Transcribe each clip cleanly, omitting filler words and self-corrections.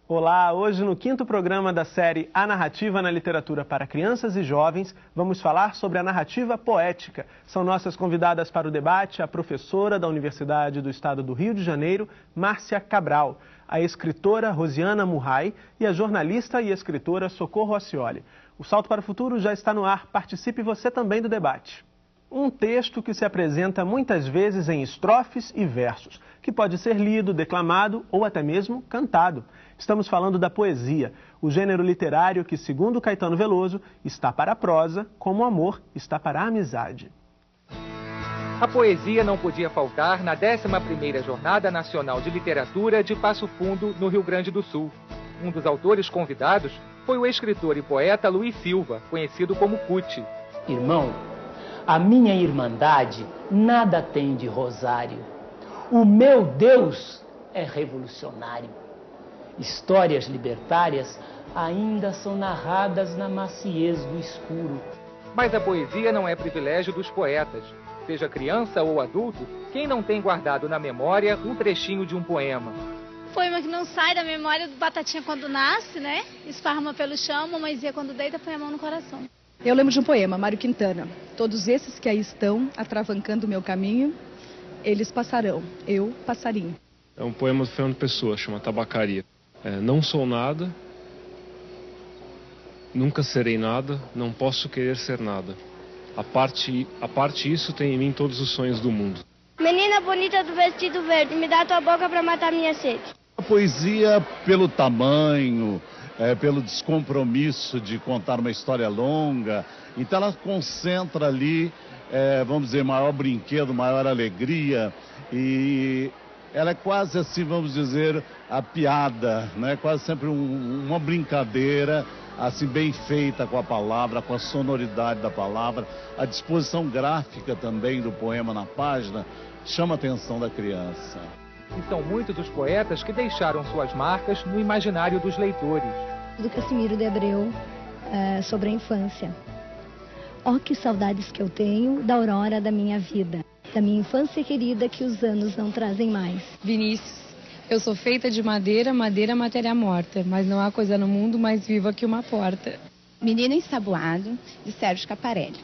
Olá, hoje no 5º programa da série A Narrativa na Literatura para Crianças e Jovens, vamos falar sobre a narrativa poética. São nossas convidadas para o debate a professora da Universidade do Estado do Rio de Janeiro, Márcia Cabral, a escritora Rosiana Murray e a jornalista e escritora Socorro Acioli. O Salto para o Futuro já está no ar, participe você também do debate. Um texto que se apresenta muitas vezes em estrofes e versos, que pode ser lido, declamado ou até mesmo cantado. Estamos falando da poesia, o gênero literário que, segundo Caetano Veloso, está para a prosa, como o amor está para a amizade. A poesia não podia faltar na 11ª Jornada Nacional de Literatura de Passo Fundo, no Rio Grande do Sul. Um dos autores convidados foi o escritor e poeta Luiz Silva, conhecido como Cuti. Irmão, a minha irmandade nada tem de rosário. O meu Deus é revolucionário. Histórias libertárias ainda são narradas na maciez do escuro. Mas a poesia não é privilégio dos poetas. Seja criança ou adulto, quem não tem guardado na memória um trechinho de um poema? Poema que não sai da memória do Batatinha quando nasce, né? Esparma pelo chão, mamãezinha quando deita, põe a mão no coração. Eu lembro de um poema, Mário Quintana. Todos esses que aí estão, atravancando o meu caminho, eles passarão, eu passarinho. É um poema do Fernando Pessoa, chama Tabacaria. Não sou nada, nunca serei nada, não posso querer ser nada. A parte isso tem em mim todos os sonhos do mundo. Menina bonita do vestido verde, me dá tua boca pra matar minha sede. A poesia, pelo tamanho, pelo descompromisso de contar uma história longa, então ela concentra ali, vamos dizer, maior brinquedo, maior alegria, e ela é quase assim, vamos dizer, a piada, né? Quase sempre uma brincadeira, assim, bem feita com a palavra, com a sonoridade da palavra. A disposição gráfica também do poema na página chama a atenção da criança. E são muitos os poetas que deixaram suas marcas no imaginário dos leitores. Do Cassimiro de Abreu, sobre a infância. Oh, que saudades que eu tenho da aurora da minha vida, da minha infância querida que os anos não trazem mais. Vinícius, eu sou feita de madeira, madeira, matéria morta, mas não há coisa no mundo mais viva que uma porta. Menino Ensaboado, de Sérgio Caparelli.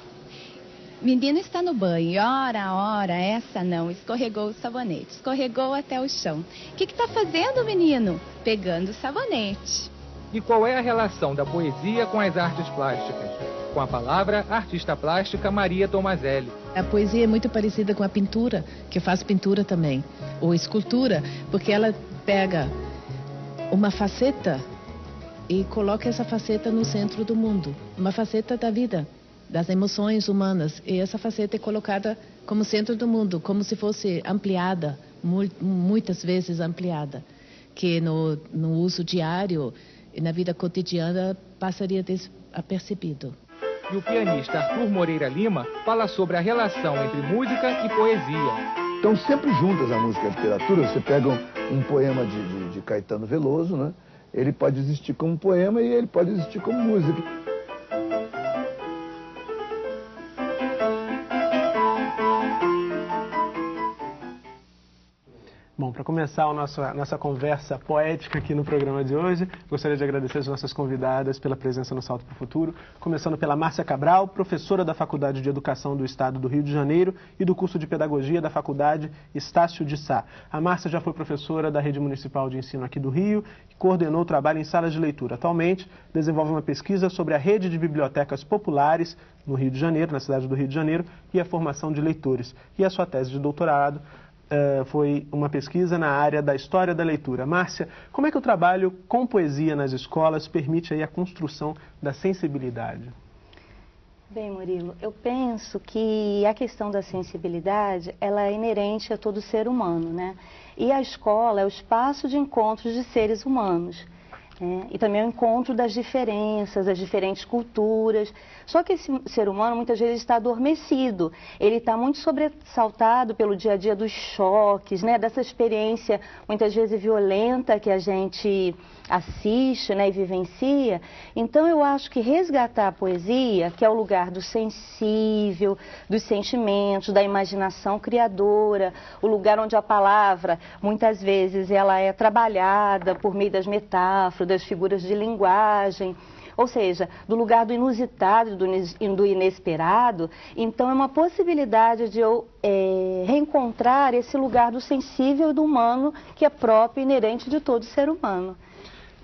Menino está no banho, ora, essa não, escorregou o sabonete, escorregou até o chão. O que está fazendo, menino? Pegando o sabonete. E qual é a relação da poesia com as artes plásticas? Com a palavra, artista plástica Maria Tomazelli. A poesia é muito parecida com a pintura, que eu faço pintura também, ou escultura, porque ela pega uma faceta e coloca essa faceta no centro do mundo, uma faceta da vida, das emoções humanas, e essa faceta é colocada como centro do mundo, como se fosse ampliada, muitas vezes ampliada, que no uso diário e na vida cotidiana passaria desapercebido. E o pianista Arthur Moreira Lima fala sobre a relação entre música e poesia. Estão sempre juntas a música e a literatura. Você pega um poema de Caetano Veloso, né? Ele pode existir como poema e ele pode existir como música. Bom, para começar a nossa conversa poética aqui no programa de hoje, gostaria de agradecer as nossas convidadas pela presença no Salto para o Futuro, começando pela Márcia Cabral, professora da Faculdade de Educação do Estado do Rio de Janeiro e do curso de Pedagogia da Faculdade Estácio de Sá. A Márcia já foi professora da Rede Municipal de Ensino aqui do Rio e coordenou o trabalho em salas de leitura. Atualmente, desenvolve uma pesquisa sobre a rede de bibliotecas populares no Rio de Janeiro, na cidade do Rio de Janeiro, e a formação de leitores. E a sua tese de doutorado foi uma pesquisa na área da história da leitura. Márcia, como é que o trabalho com poesia nas escolas permite aí a construção da sensibilidade? Bem, Murilo, eu penso que a questão da sensibilidade, ela é inerente a todo ser humano, né? E a escola é o espaço de encontros de seres humanos. E também o encontro das diferenças, das diferentes culturas. Só que esse ser humano muitas vezes está adormecido, ele está muito sobressaltado pelo dia a dia dos choques, né? Dessa experiência muitas vezes violenta que a gente assiste, né? E vivencia. Então eu acho que resgatar a poesia, que é o lugar do sensível, dos sentimentos, da imaginação criadora, o lugar onde a palavra muitas vezes ela é trabalhada por meio das metáforas, das figuras de linguagem, ou seja, do lugar do inusitado, do inesperado. Então é uma possibilidade de eu reencontrar esse lugar do sensível e do humano que é próprio e inerente de todo ser humano.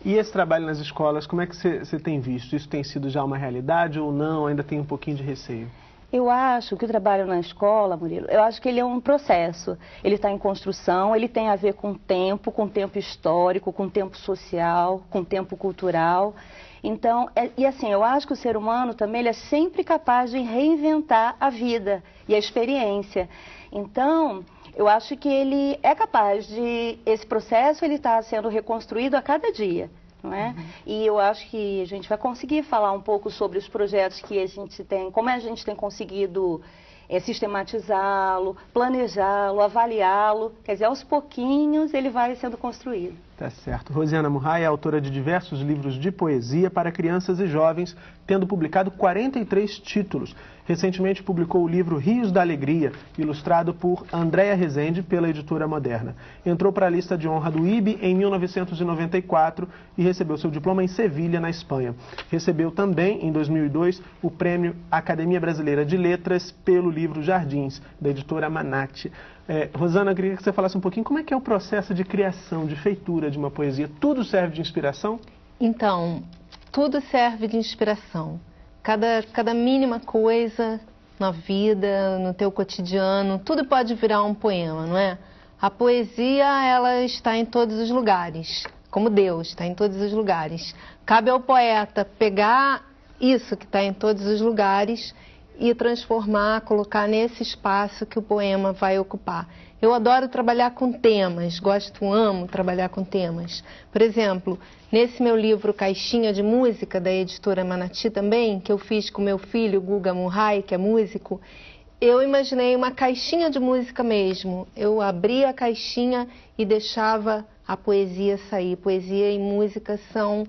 E esse trabalho nas escolas, como é que você tem visto? Isso tem sido já uma realidade ou não? Ainda tem um pouquinho de receio? Eu acho que o trabalho na escola, Murilo, eu acho que ele é um processo. Ele está em construção, ele tem a ver com tempo histórico, com tempo social, com tempo cultural. Então, assim, eu acho que o ser humano também ele é sempre capaz de reinventar a vida e a experiência. Então, eu acho que ele é capaz de... Esse processo ele está sendo reconstruído a cada dia. Não é? E eu acho que a gente vai conseguir falar um pouco sobre os projetos que a gente tem, como a gente tem conseguido sistematizá-lo, planejá-lo, avaliá-lo. Quer dizer, aos pouquinhos ele vai sendo construído. Tá certo. Rosiana Murray é autora de diversos livros de poesia para crianças e jovens, tendo publicado 43 títulos. Recentemente publicou o livro Rios da Alegria, ilustrado por Andréa Rezende, pela Editora Moderna. Entrou para a lista de honra do IBE em 1994 e recebeu seu diploma em Sevilha, na Espanha. Recebeu também, em 2002, o Prêmio Academia Brasileira de Letras pelo livro Jardins, da Editora Manati. Rosana, eu queria que você falasse um pouquinho como é que é o processo de criação, de feitura de uma poesia. Tudo serve de inspiração? Então, tudo serve de inspiração. Cada mínima coisa na vida, no teu cotidiano, tudo pode virar um poema, não é? A poesia, ela está em todos os lugares, como Deus está em todos os lugares. Cabe ao poeta pegar isso que está em todos os lugares e transformar, colocar nesse espaço que o poema vai ocupar. Eu adoro trabalhar com temas, amo trabalhar com temas. Por exemplo, nesse meu livro Caixinha de Música, da Editora Manati também, que eu fiz com meu filho, Guga Murray, que é músico, eu imaginei uma caixinha de música mesmo. Eu abria a caixinha e deixava a poesia sair. Poesia e música são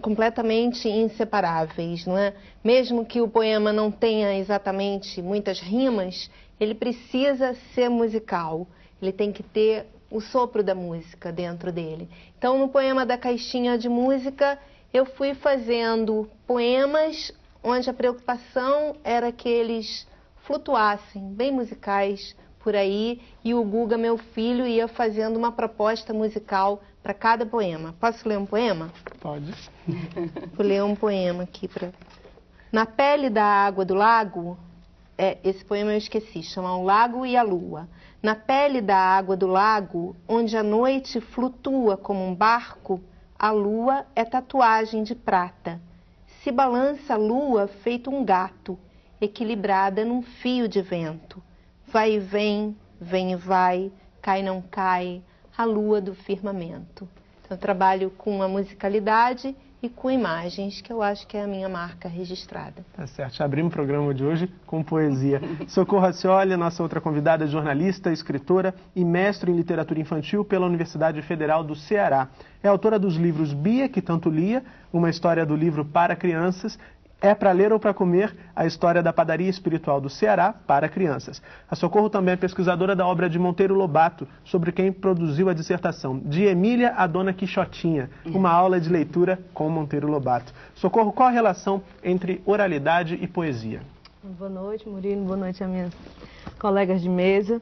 completamente inseparáveis, não é? Mesmo que o poema não tenha exatamente muitas rimas, ele precisa ser musical, ele tem que ter o sopro da música dentro dele. Então, no poema da Caixinha de Música, eu fui fazendo poemas onde a preocupação era que eles flutuassem, bem musicais, por aí, e o Guga, meu filho, ia fazendo uma proposta musical para cada poema. Posso ler um poema? Pode. Vou ler um poema aqui. Na pele da água do lago, esse poema eu esqueci, chama O Lago e a Lua. Na pele da água do lago, onde a noite flutua como um barco, a lua é tatuagem de prata. Se balança a lua feito um gato, equilibrada num fio de vento. Vai e vem e vai, cai e não cai, a lua do firmamento. Então, eu trabalho com a musicalidade e com imagens, que eu acho que é a minha marca registrada. Tá certo, já abrimos o programa de hoje com poesia. Socorro Racioli, nossa outra convidada, jornalista, escritora e mestre em literatura infantil pela Universidade Federal do Ceará. É autora dos livros Bia, que tanto lia, uma história do livro para crianças, É para Ler ou para Comer, a história da padaria espiritual do Ceará para crianças. A Socorro também é pesquisadora da obra de Monteiro Lobato, sobre quem produziu a dissertação De Emília a Dona Quixotinha, uma aula de leitura com Monteiro Lobato. Socorro, qual a relação entre oralidade e poesia? Boa noite, Murilo. Boa noite a minhas colegas de mesa.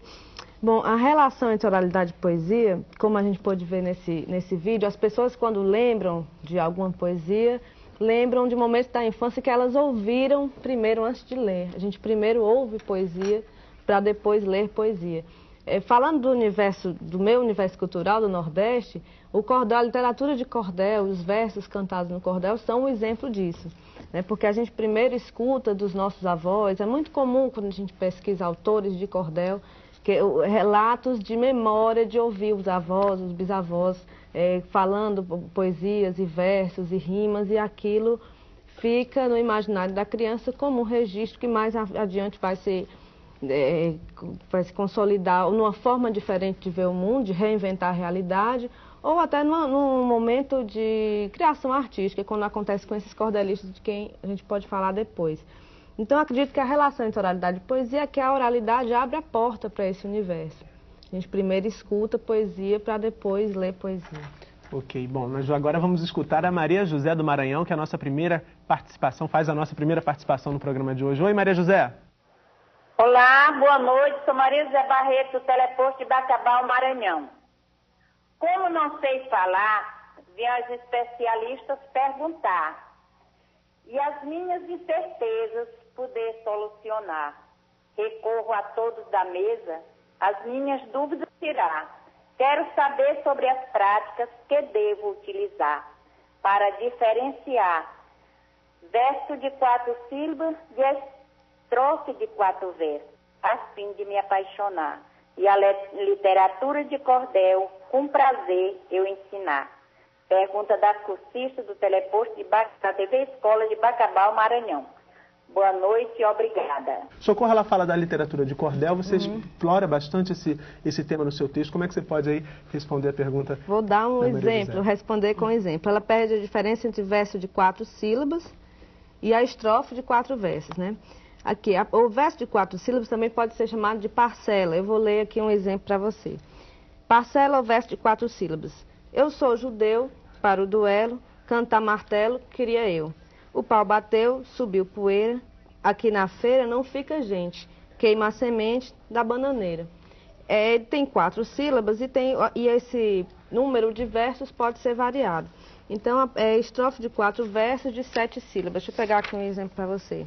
Bom, a relação entre oralidade e poesia, como a gente pôde ver nesse vídeo, as pessoas quando lembram de alguma poesia, lembram de momentos da infância que elas ouviram primeiro antes de ler. A gente primeiro ouve poesia para depois ler poesia. Falando do meu universo cultural do Nordeste, o cordel, a literatura de cordel, os versos cantados no cordel são um exemplo disso. Porque a gente primeiro escuta dos nossos avós, é muito comum quando a gente pesquisa autores de cordel, relatos de memória, de ouvir os avós, os bisavós, falando poesias e versos e rimas, e aquilo fica no imaginário da criança como um registro que mais adiante vai se consolidar numa forma diferente de ver o mundo, de reinventar a realidade, ou até num momento de criação artística, quando acontece com esses cordelistas de quem a gente pode falar depois. Então, acredito que a relação entre oralidade e poesia é que a oralidade abre a porta para esse universo. A gente primeiro escuta poesia para depois ler poesia. Ok, bom, nós agora vamos escutar a Maria José do Maranhão, que é a nossa primeira participação, faz a nossa primeira participação no programa de hoje. Oi, Maria José. Olá, boa noite, sou Maria José Barreto, do Teleposto de Bacabal, Maranhão. Como não sei falar, vi as especialistas perguntar, e as minhas incertezas poder solucionar. Recorro a todos da mesa, as minhas dúvidas tirar. Quero saber sobre as práticas que devo utilizar para diferenciar verso de 4 sílabas de estrofe de 4 versos, a fim de me apaixonar. E a literatura de cordel, com prazer, eu ensinar. Pergunta da cursista do Teleposto da TV Escola de Bacabal, Maranhão. Boa noite e obrigada. Socorro, ela fala da literatura de cordel, você explora bastante esse tema no seu texto. Como é que você pode aí responder a pergunta? Vou dar um exemplo, responder com um exemplo. Ela pede a diferença entre verso de 4 sílabas e a estrofe de 4 versos, né? Aqui, o verso de 4 sílabas também pode ser chamado de parcela. Eu vou ler aqui um exemplo para você. Parcela é o verso de 4 sílabas. Eu sou judeu, para o duelo, cantar martelo, queria eu. O pau bateu, subiu poeira, aqui na feira não fica gente, queima a semente da bananeira. Tem 4 sílabas e esse número de versos pode ser variado. Então, é estrofe de 4 versos de 7 sílabas. Deixa eu pegar aqui um exemplo para você.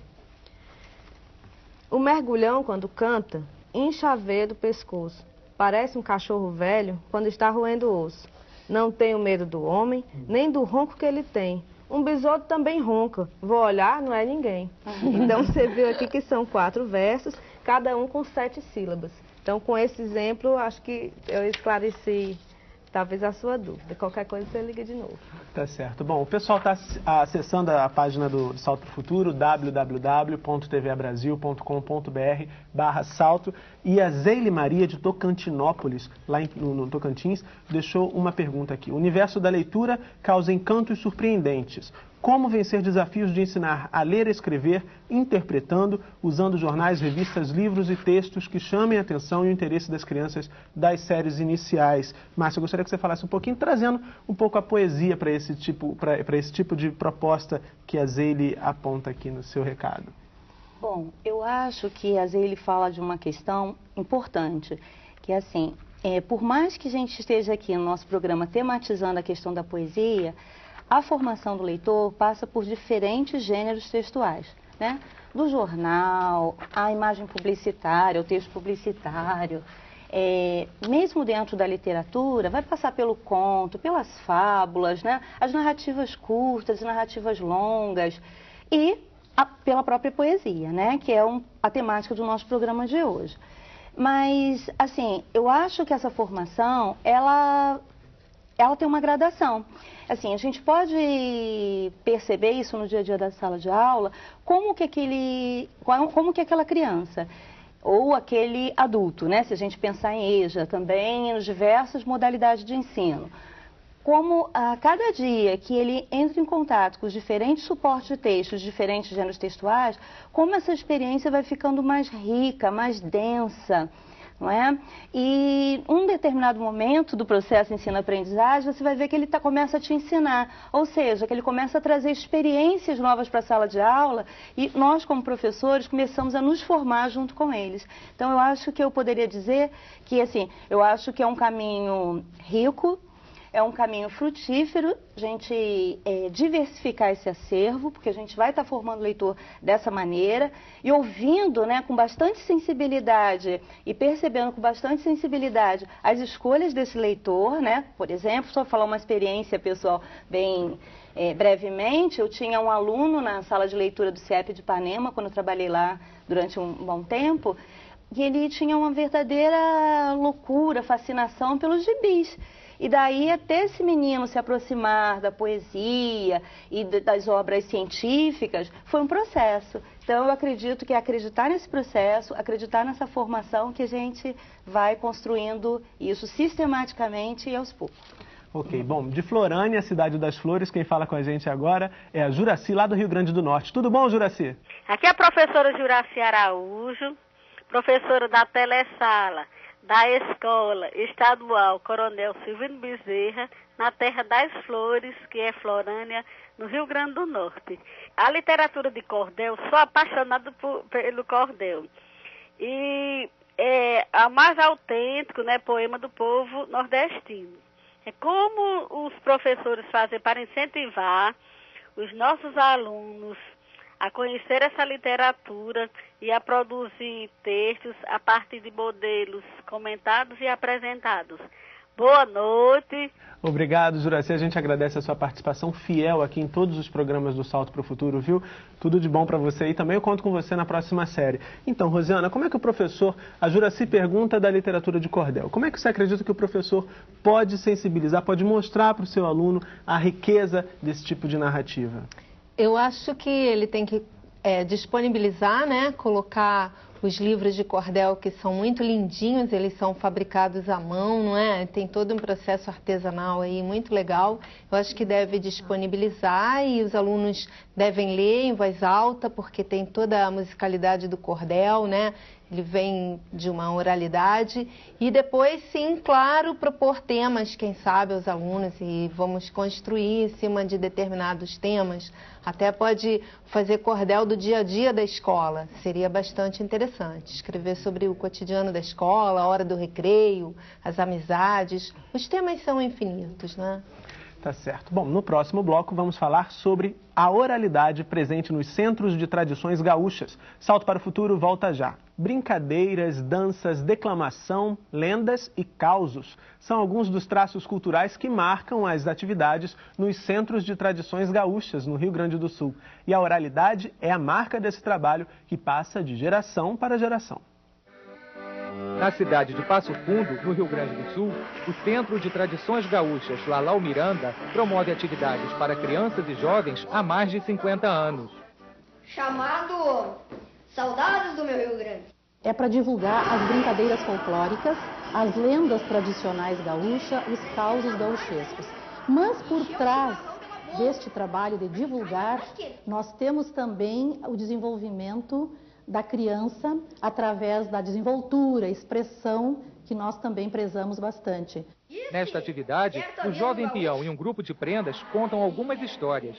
O mergulhão, quando canta, incha a veia do pescoço. Parece um cachorro velho quando está roendo o osso. Não tenho medo do homem, nem do ronco que ele tem. Um besouro também ronca. Vou olhar, não é ninguém. Então, você viu aqui que são 4 versos, cada um com 7 sílabas. Então, com esse exemplo, acho que eu esclareci talvez a sua dúvida. Qualquer coisa, você liga de novo. Tá certo. Bom, o pessoal está acessando a página do Salto para o Futuro, www.tvabrasil.com.br/salto, e a Zeile Maria de Tocantinópolis, lá no Tocantins, deixou uma pergunta aqui. O universo da leitura causa encantos surpreendentes. Como vencer desafios de ensinar a ler e escrever, interpretando, usando jornais, revistas, livros e textos que chamem a atenção e o interesse das crianças das séries iniciais? Márcia, eu gostaria que você falasse um pouquinho, trazendo um pouco a poesia para esse tipo de proposta que a Zeile aponta aqui no seu recado. Bom, eu acho que a Zeile fala de uma questão importante, que é assim, por mais que a gente esteja aqui no nosso programa tematizando a questão da poesia, a formação do leitor passa por diferentes gêneros textuais, né? Do jornal, a imagem publicitária, o texto publicitário, mesmo dentro da literatura, vai passar pelo conto, pelas fábulas, né? As narrativas curtas, as narrativas longas e pela própria poesia, né? Que é a temática do nosso programa de hoje. Mas, assim, eu acho que essa formação, ela tem uma gradação. Assim, a gente pode perceber isso no dia a dia da sala de aula, como que aquela criança ou aquele adulto, né? Se a gente pensar em EJA também, nas diversas modalidades de ensino. Como a cada dia que ele entra em contato com os diferentes suportes de texto, os diferentes gêneros textuais, como essa experiência vai ficando mais rica, mais densa, não é? E um determinado momento do processo de ensino-aprendizagem, você vai ver que ele começa a te ensinar, ou seja, que ele começa a trazer experiências novas para a sala de aula e nós, como professores, começamos a nos formar junto com eles. Então, eu acho que eu poderia dizer que, assim, eu acho que é um caminho rico, é um caminho frutífero, a gente diversificar esse acervo, porque a gente vai estar formando o leitor dessa maneira e ouvindo, né, com bastante sensibilidade e percebendo com bastante sensibilidade as escolhas desse leitor, né? Por exemplo, só falar uma experiência pessoal bem brevemente, eu tinha um aluno na sala de leitura do CIEP de Ipanema, quando eu trabalhei lá durante um bom tempo. E ele tinha uma verdadeira loucura, fascinação pelos gibis. E daí até esse menino se aproximar da poesia e das obras científicas foi um processo. Então eu acredito que é acreditar nesse processo, acreditar nessa formação que a gente vai construindo isso sistematicamente e aos poucos. Ok, bom, de Florânia, cidade das flores, quem fala com a gente agora é a Juraci, lá do Rio Grande do Norte. Tudo bom, Juraci? Aqui é a professora Juraci Araújo, professora da Telesala, da Escola Estadual Coronel Silvino Bezerra, na Terra das Flores, que é Florânia, no Rio Grande do Norte. A literatura de cordel, sou apaixonada pelo cordel. E é a mais autêntico, né, poema do povo nordestino. É como os professores fazem para incentivar os nossos alunos a conhecer essa literatura e a produzir textos a partir de modelos comentados e apresentados. Boa noite. Obrigado, Juraci. A gente agradece a sua participação fiel aqui em todos os programas do Salto para o Futuro, viu? Tudo de bom para você e também eu conto com você na próxima série. Então, Rosiana, como é que o professor, a Juraci pergunta da literatura de cordel, como é que você acredita que o professor pode sensibilizar, pode mostrar para o seu aluno a riqueza desse tipo de narrativa? Eu acho que ele tem que disponibilizar, né, colocar os livros de cordel que são muito lindinhos, eles são fabricados à mão, não é? Tem todo um processo artesanal aí muito legal. Eu acho que deve disponibilizar e os alunos devem ler em voz alta, porque tem toda a musicalidade do cordel, né? Ele vem de uma oralidade e depois, sim, claro, propor temas, quem sabe, aos alunos e vamos construir em cima de determinados temas. Até pode fazer cordel do dia a dia da escola, seria bastante interessante. Escrever sobre o cotidiano da escola, a hora do recreio, as amizades. Os temas são infinitos, né? Tá certo. Bom, no próximo bloco vamos falar sobre a oralidade presente nos centros de tradições gaúchas. Salto para o Futuro volta já. Brincadeiras, danças, declamação, lendas e causos são alguns dos traços culturais que marcam as atividades nos centros de tradições gaúchas no Rio Grande do Sul. E a oralidade é a marca desse trabalho que passa de geração para geração. Na cidade de Passo Fundo, no Rio Grande do Sul, o Centro de Tradições Gaúchas Lalau Miranda promove atividades para crianças e jovens há mais de 50 anos. Chamado Saudades do Meu Rio Grande. É para divulgar as brincadeiras folclóricas, as lendas tradicionais gaúchas, os causos gauchescos. Mas por trás deste trabalho de divulgar, nós temos também o desenvolvimento da criança através da desenvoltura, expressão, que nós também prezamos bastante. Nesta atividade, o jovem peão e um grupo de prendas contam algumas histórias.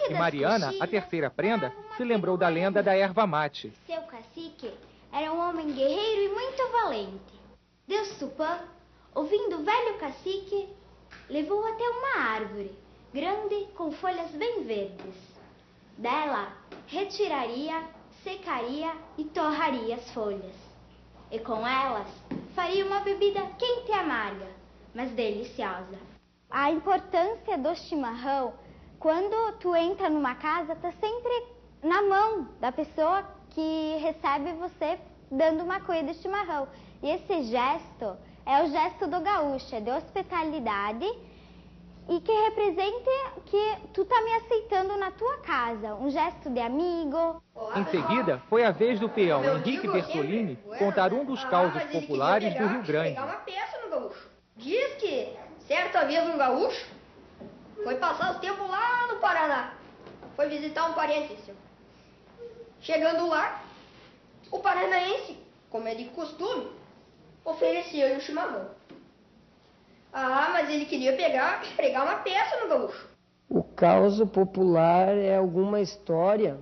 E Mariana, a terceira prenda, se lembrou da lenda da erva mate. Seu cacique era um homem guerreiro e muito valente. Deus Tupã, ouvindo o velho cacique, levou até uma árvore, grande com folhas bem verdes. Dela, retiraria, secaria e torraria as folhas. E com elas, faria uma bebida quente e amarga, mas deliciosa. A importância do chimarrão, quando tu entra numa casa, tá sempre na mão da pessoa que recebe você dando uma cuia de chimarrão. E esse gesto é o gesto do gaúcho, é de hospitalidade, e que representa que tu tá me aceitando na tua casa, um gesto de amigo. Em seguida, foi a vez do peão Henrique Bertolini contar um dos causos populares do Rio Grande. Uma peça no gaúcho. Diz que, certa vez um gaúcho foi passar os tempos lá no Paraná. Foi visitar um parente seu. Chegando lá, o paranaense, como é de costume, ofereceu-lhe um chimarrão. Ah, mas ele queria pregar uma peça no gaúcho. O caos popular é alguma história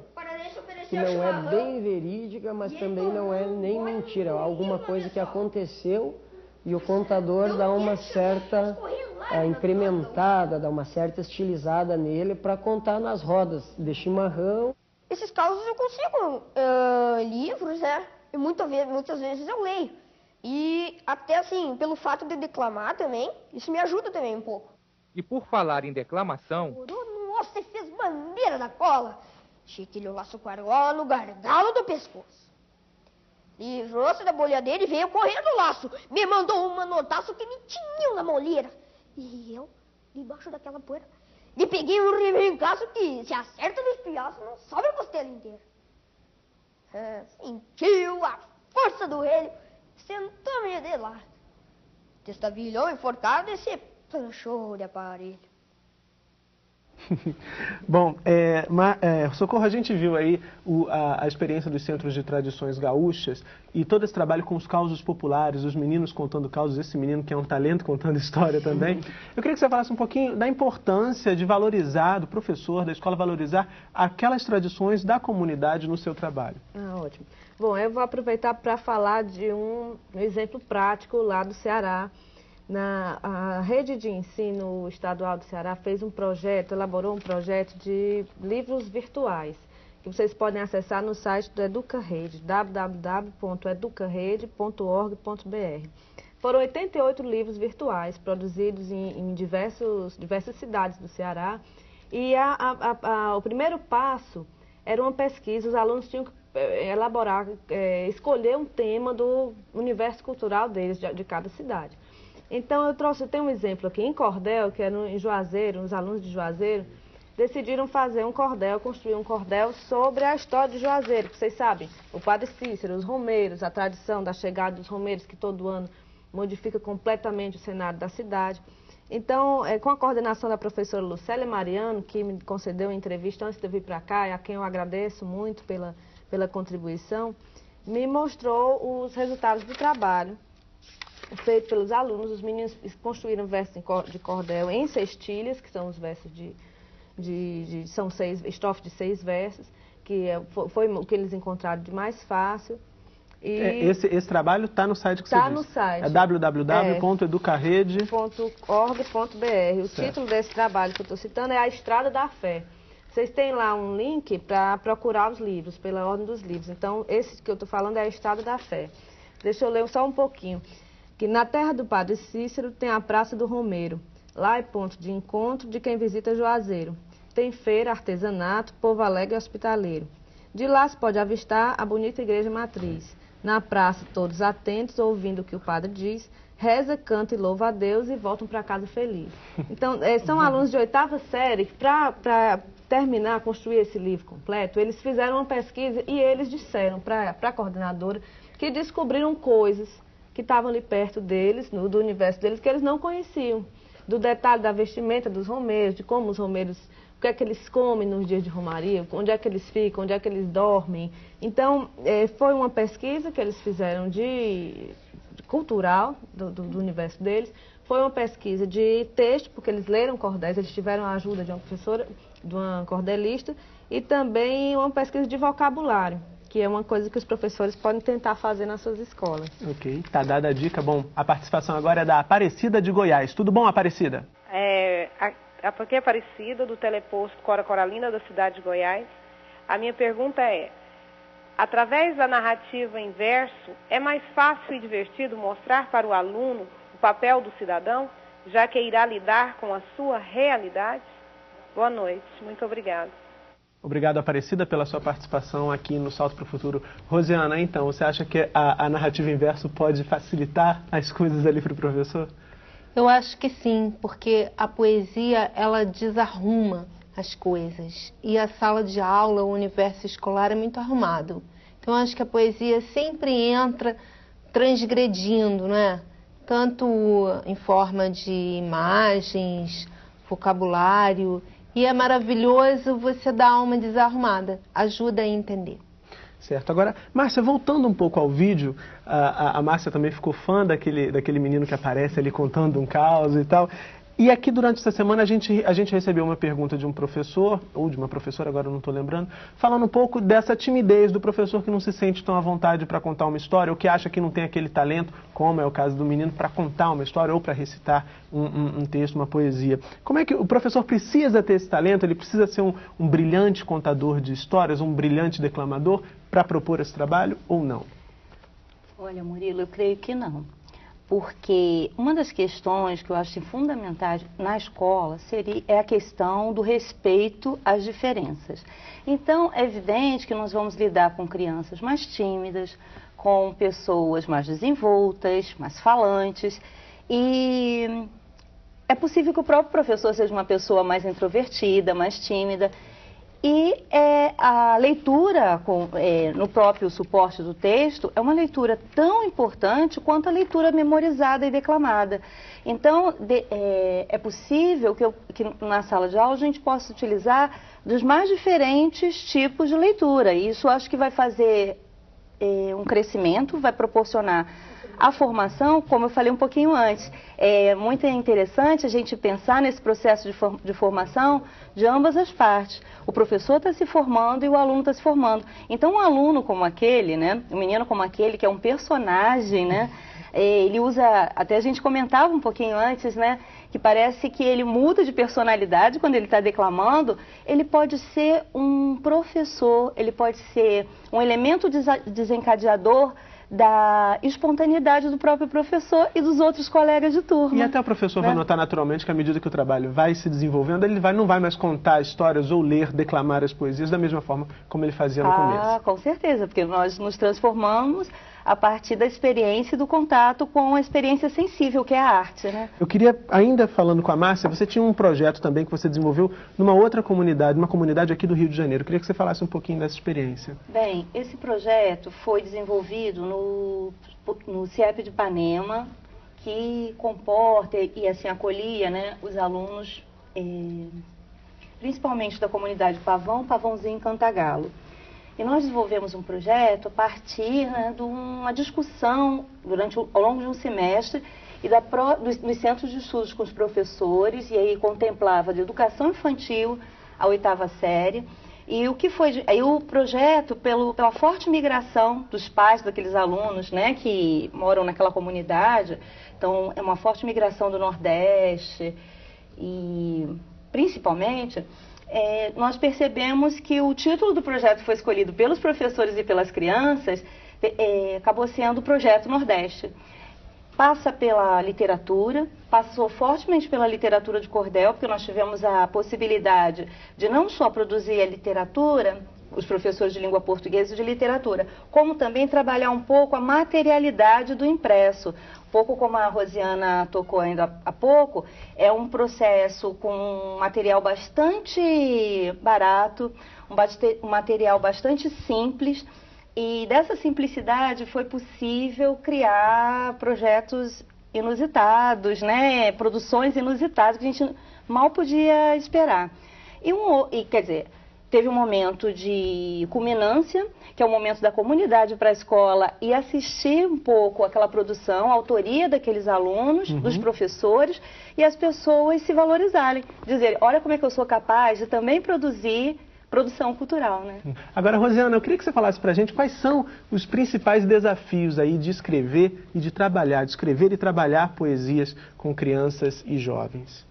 que não é bem verídica, mas também não é nem mentira. Alguma coisa que aconteceu e o contador dá uma certa incrementada, dá uma certa estilizada nele para contar nas rodas de chimarrão. Esses causos eu consigo livros, né? E muitas vezes eu leio. E até assim, pelo fato de declamar também, isso me ajuda também um pouco. E por falar em declamação... Nossa, você fez bandeira da cola! Chiquilho laço com a argola no gargalo do pescoço. Livrou-se da bolhadeira e veio correndo o laço. Me mandou um manotaço que me tinha na moleira. E eu, debaixo daquela poeira, lhe peguei um remencaço que, se acerta no espiaço, não sobra a costela inteira. Sentiu a força do relho, sentou-me de lado. Destavilhou enforcado e se planchou de aparelho. Bom, Socorro, a gente viu aí a experiência dos centros de tradições gaúchas e todo esse trabalho com os causos populares, os meninos contando causos, esse menino que é um talento contando história também. Eu queria que você falasse um pouquinho da importância de valorizar, do professor, da escola, valorizar aquelas tradições da comunidade no seu trabalho. Ótimo. Bom, eu vou aproveitar para falar de um exemplo prático lá do Ceará. A rede de ensino estadual do Ceará fez um projeto, elaborou um projeto de livros virtuais, que vocês podem acessar no site do EducaRede, www.educarede.org.br. Foram 88 livros virtuais produzidos em diversas cidades do Ceará. E o primeiro passo era uma pesquisa, os alunos tinham que elaborar, escolher um tema do universo cultural deles, de cada cidade. Então eu tenho um exemplo aqui em Cordel, que é em Juazeiro, os alunos de Juazeiro decidiram construir um cordel sobre a história de Juazeiro, que vocês sabem, o Padre Cícero, os romeiros, a tradição da chegada dos romeiros, que todo ano modifica completamente o cenário da cidade. Então, com a coordenação da professora Lucélia Mariano, que me concedeu uma entrevista antes de eu vir para cá, e a quem eu agradeço muito pela contribuição, me mostrou os resultados do trabalho feito pelos alunos. Os meninos construíram versos de cordel em cestilhas, que são os versos são estrofes de 6 versos, que foi o que eles encontraram de mais fácil. E esse trabalho está no site que você disse? Está no site. É www.educarede.org.br. O título desse trabalho que eu estou citando é A Estrada da Fé. Vocês têm lá um link para procurar os livros, pela ordem dos livros. Então, esse que eu estou falando é A Estrada da Fé. Deixa eu ler só um pouquinho. Que na terra do Padre Cícero tem a Praça do Romeiro. Lá é ponto de encontro de quem visita Juazeiro. Tem feira, artesanato, povo alegre e hospitaleiro. De lá se pode avistar a bonita igreja matriz. Na praça, todos atentos, ouvindo o que o padre diz, reza, canta e louva a Deus e voltam para casa felizes. Então, são alunos de 8ª série que, para terminar, construir esse livro completo, eles fizeram uma pesquisa e eles disseram para a coordenadora que descobriram coisas que estavam ali perto deles, do universo deles, que eles não conheciam. Do detalhe da vestimenta dos romeiros, de como os romeiros, o que é que eles comem nos dias de romaria, onde é que eles ficam, onde é que eles dormem. Então, foi uma pesquisa que eles fizeram de cultural do universo deles, foi uma pesquisa de texto, porque eles leram cordéis, eles tiveram a ajuda de uma professora, de uma cordelista, e também uma pesquisa de vocabulário, que é uma coisa que os professores podem tentar fazer nas suas escolas. Ok, tá dada a dica. Bom, a participação agora é da Aparecida de Goiás. Tudo bom, Aparecida? Aqui é Aparecida, do teleposto Cora Coralina, da cidade de Goiás. A minha pergunta é, através da narrativa em verso, é mais fácil e divertido mostrar para o aluno o papel do cidadão, já que irá lidar com a sua realidade? Boa noite, muito obrigada. Obrigado, Aparecida, pela sua participação aqui no Salto para o Futuro. Rosiana, então, você acha que a narrativa em verso pode facilitar as coisas ali para o professor? Eu acho que sim, porque a poesia, ela desarruma as coisas. E a sala de aula, o universo escolar é muito arrumado. Então, eu acho que a poesia sempre entra transgredindo, não é? Tanto em forma de imagens, vocabulário. E é maravilhoso você dar uma desarrumada, ajuda a entender. Certo. Agora, Márcia, voltando um pouco ao vídeo, a Márcia também ficou fã daquele menino que aparece ali contando um caos e tal. E aqui, durante essa semana, a gente recebeu uma pergunta de um professor, ou de uma professora, agora eu não estou lembrando, falando um pouco dessa timidez do professor que não se sente tão à vontade para contar uma história, ou que acha que não tem aquele talento, como é o caso do menino, para contar uma história ou para recitar um texto, uma poesia. Como é que o professor precisa ter esse talento? Ele precisa ser um brilhante contador de histórias, um brilhante declamador para propor esse trabalho ou não? Olha, Murilo, eu creio que não. porque uma das questões que eu acho fundamentais na escola é a questão do respeito às diferenças. Então, é evidente que nós vamos lidar com crianças mais tímidas, com pessoas mais desenvoltas, mais falantes, e é possível que o próprio professor seja uma pessoa mais introvertida, mais tímida. E a leitura no próprio suporte do texto é uma leitura tão importante quanto a leitura memorizada e declamada. Então, é possível que na sala de aula a gente possa utilizar dos mais diferentes tipos de leitura. E isso acho que vai fazer um crescimento, vai proporcionar a formação, como eu falei um pouquinho antes. É muito interessante a gente pensar nesse processo de formação de ambas as partes. O professor está se formando e o aluno está se formando. Então, um aluno como aquele, né, um menino como aquele, que é um personagem, né, ele usa, até a gente comentava um pouquinho antes, né, que parece que ele muda de personalidade quando ele está declamando. Ele pode ser um professor, ele pode ser um elemento desencadeador da espontaneidade do próprio professor e dos outros colegas de turma. E até o professor vai notar naturalmente que à medida que o trabalho vai se desenvolvendo, ele não vai mais contar histórias ou ler, declamar as poesias da mesma forma como ele fazia no começo. Ah, com certeza, porque nós nos transformamos a partir da experiência e do contato com a experiência sensível, que é a arte, né? Eu queria, ainda falando com a Márcia, você tinha um projeto também que você desenvolveu numa outra comunidade, uma comunidade aqui do Rio de Janeiro. Eu queria que você falasse um pouquinho dessa experiência. Bem, esse projeto foi desenvolvido no CIEP de Ipanema, que comporta e assim acolhia, né, os alunos, principalmente da comunidade Pavãozinho e Cantagalo. E nós desenvolvemos um projeto a partir, né, de uma discussão ao longo de um semestre e dos centros de estudos com os professores, e aí contemplava de educação infantil à 8ª série. E o que foi aí o projeto, pela forte migração dos pais daqueles alunos, né, que moram naquela comunidade, então é uma forte migração do Nordeste e principalmente nós percebemos que o título do projeto foi escolhido pelos professores e pelas crianças, acabou sendo o Projeto Nordeste. Passa pela literatura, passou fortemente pela literatura de cordel, porque nós tivemos a possibilidade de não só produzir a literatura, os professores de língua portuguesa e de literatura, como também trabalhar um pouco a materialidade do impresso. Um pouco como a Rosiana tocou ainda há pouco, é um processo com um material bastante barato, um material bastante simples, e dessa simplicidade foi possível criar projetos inusitados, né? Produções inusitadas que a gente mal podia esperar. Quer dizer, teve um momento de culminância, que é o momento da comunidade para a escola e assistir um pouco aquela produção, a autoria daqueles alunos, dos professores, e as pessoas se valorizarem. Dizer, olha como é que eu sou capaz de também produzir produção cultural, né? Agora, Rosiana, eu queria que você falasse pra gente quais são os principais desafios aí de escrever e de trabalhar, de escrever e trabalhar poesias com crianças e jovens.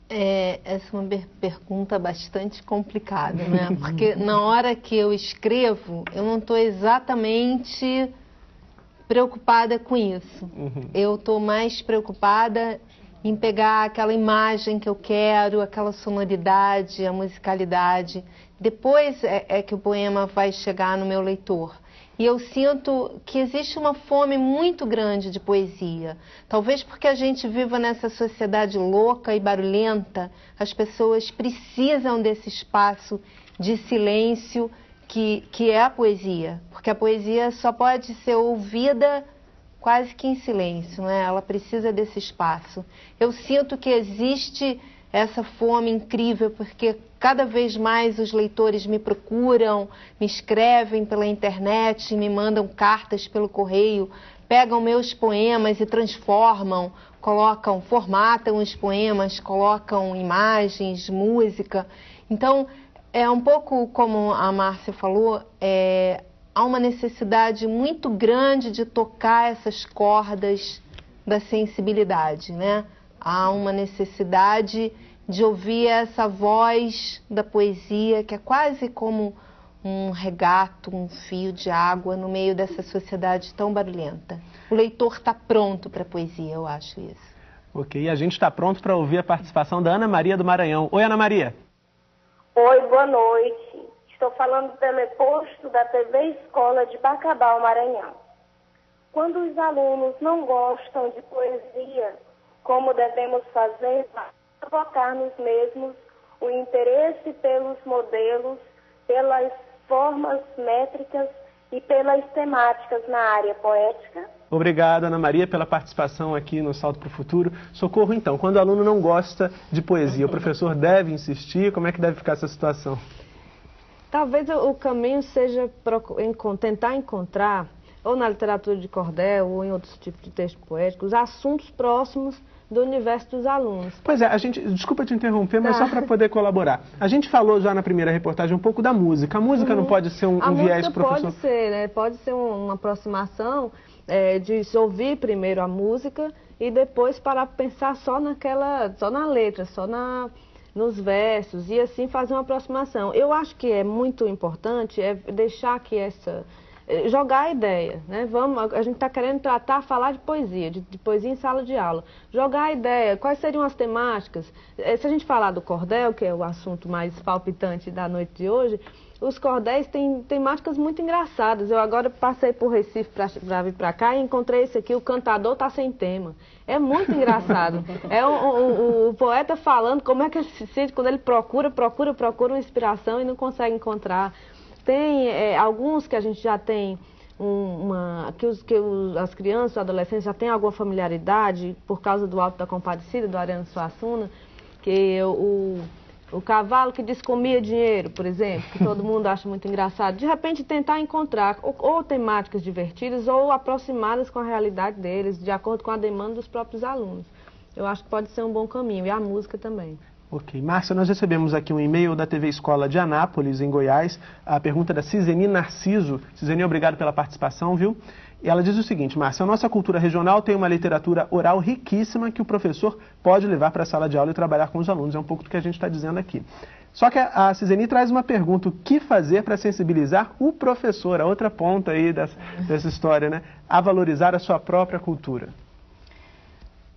Essa é uma pergunta bastante complicada, né? Porque na hora que eu escrevo, eu não estou exatamente preocupada com isso. Eu estou mais preocupada em pegar aquela imagem que eu quero, aquela sonoridade, a musicalidade. Depois é que o poema vai chegar no meu leitor. E eu sinto que existe uma fome muito grande de poesia. Talvez porque a gente viva nessa sociedade louca e barulhenta, as pessoas precisam desse espaço de silêncio que é a poesia. Porque a poesia só pode ser ouvida quase que em silêncio, né? Ela precisa desse espaço. Eu sinto que existe essa fome incrível, porque cada vez mais os leitores me procuram, me escrevem pela internet, me mandam cartas pelo correio, pegam meus poemas e transformam, formatam os poemas, colocam imagens, música. Então, é um pouco como a Márcia falou, há uma necessidade muito grande de tocar essas cordas da sensibilidade, né? Há uma necessidade de ouvir essa voz da poesia, que é quase como um regato, um fio de água no meio dessa sociedade tão barulhenta. O leitor está pronto para a poesia, eu acho isso. Ok, e a gente está pronto para ouvir a participação da Ana Maria do Maranhão. Oi, Ana Maria. Oi, boa noite. Estou falando do teleposto da TV Escola de Bacabal, Maranhão. Quando os alunos não gostam de poesia, como devemos fazer para provocar nos mesmos o interesse pelos modelos, pelas formas métricas e pelas temáticas na área poética? Obrigado, Ana Maria, pela participação aqui no Salto para o Futuro. Socorro, então, quando o aluno não gosta de poesia, o professor deve insistir? Como é que deve ficar essa situação? Talvez o caminho seja tentar encontrar, ou na literatura de cordel, ou em outros tipos de textos poéticos, assuntos próximos do universo dos alunos. Pois é, desculpa te interromper, mas só para poder colaborar. A gente falou já na primeira reportagem um pouco da música. A música não pode ser um viés professor? Pode ser, né? Pode ser uma aproximação de ouvir primeiro a música e depois parar para pensar só na letra, nos versos, e assim fazer uma aproximação. Eu acho que é muito importante deixar que jogar a ideia, né? A gente está querendo falar de poesia, de poesia em sala de aula. Jogar a ideia, quais seriam as temáticas? Se a gente falar do cordel, que é o assunto mais palpitante da noite de hoje, os cordéis têm temáticas muito engraçadas. Eu agora passei por Recife para vir para cá e encontrei esse aqui, o cantador tá sem tema. É muito engraçado. É o poeta falando como é que ele se sente quando ele procura uma inspiração e não consegue encontrar. Tem alguns que a gente já tem, as crianças, os adolescentes já têm alguma familiaridade por causa do Alto da Compadecida, do Ariano Suassuna, que o cavalo que descomia dinheiro, por exemplo, que todo mundo acha muito engraçado. De repente tentar encontrar ou temáticas divertidas ou aproximadas com a realidade deles, de acordo com a demanda dos próprios alunos. Eu acho que pode ser um bom caminho, e a música também. Ok. Márcia, nós recebemos aqui um e-mail da TV Escola de Anápolis, em Goiás. A pergunta da Ciseni Narciso. Ciseni, obrigado pela participação, viu? E ela diz o seguinte: Márcia, a nossa cultura regional tem uma literatura oral riquíssima que o professor pode levar para a sala de aula e trabalhar com os alunos. É um pouco do que a gente está dizendo aqui. Só que a Ciseni traz uma pergunta: o que fazer para sensibilizar o professor, a outra ponta aí dessa história, né? A valorizar a sua própria cultura?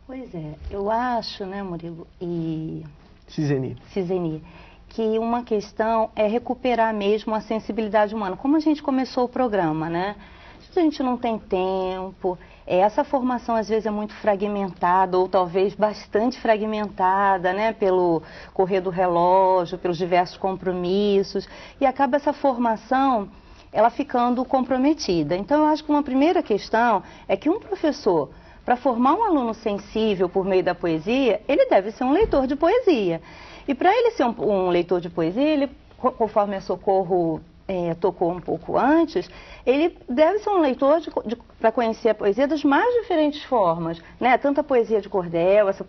Pois é, eu acho, né, Murilo e Ciseni, que uma questão é recuperar mesmo a sensibilidade humana. Como a gente começou o programa, né? A gente não tem tempo, essa formação às vezes é muito fragmentada, ou talvez bastante fragmentada, né? Pelo correr do relógio, pelos diversos compromissos, e acaba essa formação, ela ficando comprometida. Então eu acho que uma primeira questão é que um professor, para formar um aluno sensível por meio da poesia, ele deve ser um leitor de poesia. E para ele ser um leitor de poesia, ele, conforme a Socorro tocou um pouco antes, ele deve ser um leitor para conhecer a poesia das mais diferentes formas, né? Tanto a poesia de cordel, essa